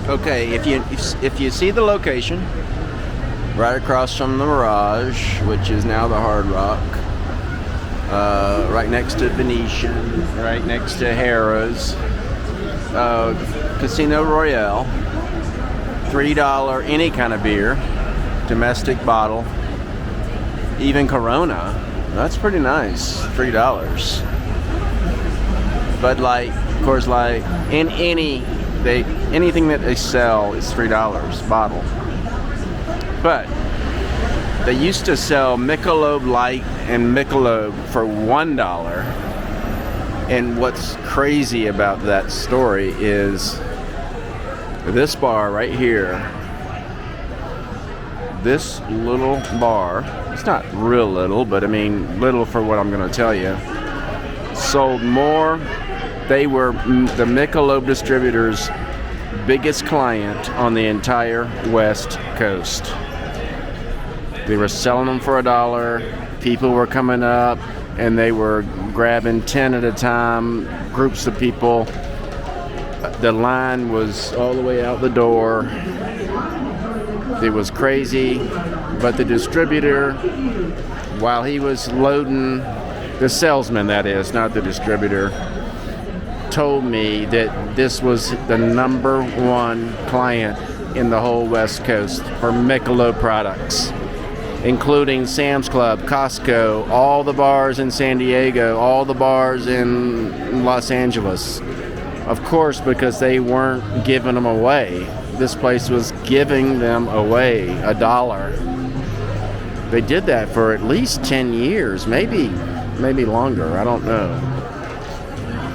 Okay, if you see the location, right across from the Mirage, which is now the Hard Rock, right next to Venetian, right next to Harrah's, Casino Royale, $3 any kind of beer, domestic bottle, even Corona. That's pretty nice, $3. Bud Light, Coors Light, and anything that they sell is $3 bottle. But they used to sell Michelob Light and Michelob for $1. And what's crazy about that story is this bar right here, this little bar, it's not real little, but I mean little for what I'm going to tell you, sold more. They were the Michelob distributor's biggest client on the entire West Coast. They were selling them for $1. People were coming up and they were grabbing 10 at a time, groups of people. The line was all the way out the door. It was crazy, but the distributor, while he was loading, the salesman that is, not the distributor, told me that this was the number one client in the whole West Coast for Michelob products, including Sam's Club, Costco, all the bars in San Diego, all the bars in Los Angeles. Of course, because they weren't giving them away. This place was giving them away $1. They did that for at least 10 years, maybe longer, I don't know.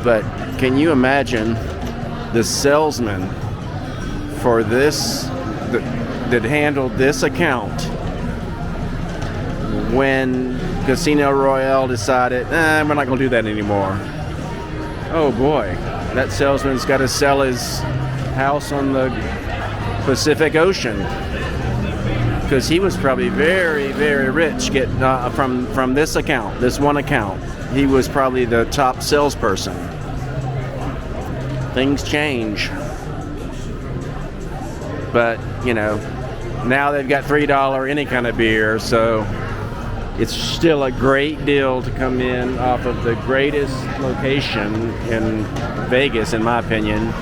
But can you imagine the salesman for this, that handled this account, when Casino Royale decided, we're not going to do that anymore? Oh boy, that salesman's got to sell his house on the Pacific Ocean, because he was probably very, very rich from this account, this one account. He was probably the top salesperson. Things change. But, now they've got $3 any kind of beer, so it's still a great deal to come in off of the greatest location in Vegas, in my opinion,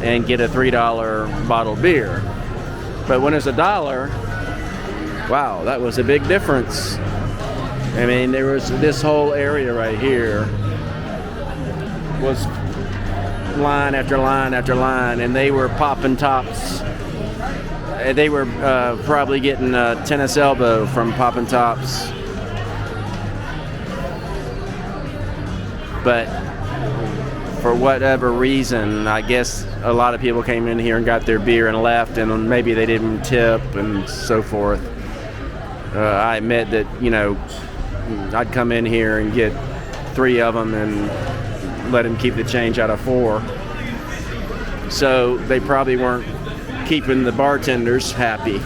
and get a $3 bottle beer. But when it's $1, wow, that was a big difference. I mean, there was this whole area right here was line after line after line, and they were popping tops. They were probably getting a tennis elbow from popping tops. But for whatever reason, I guess a lot of people came in here and got their beer and left, and maybe they didn't tip and so forth. I admit that, I'd come in here and get 3 of them and let him keep the change out of 4. So they probably weren't keeping the bartenders happy.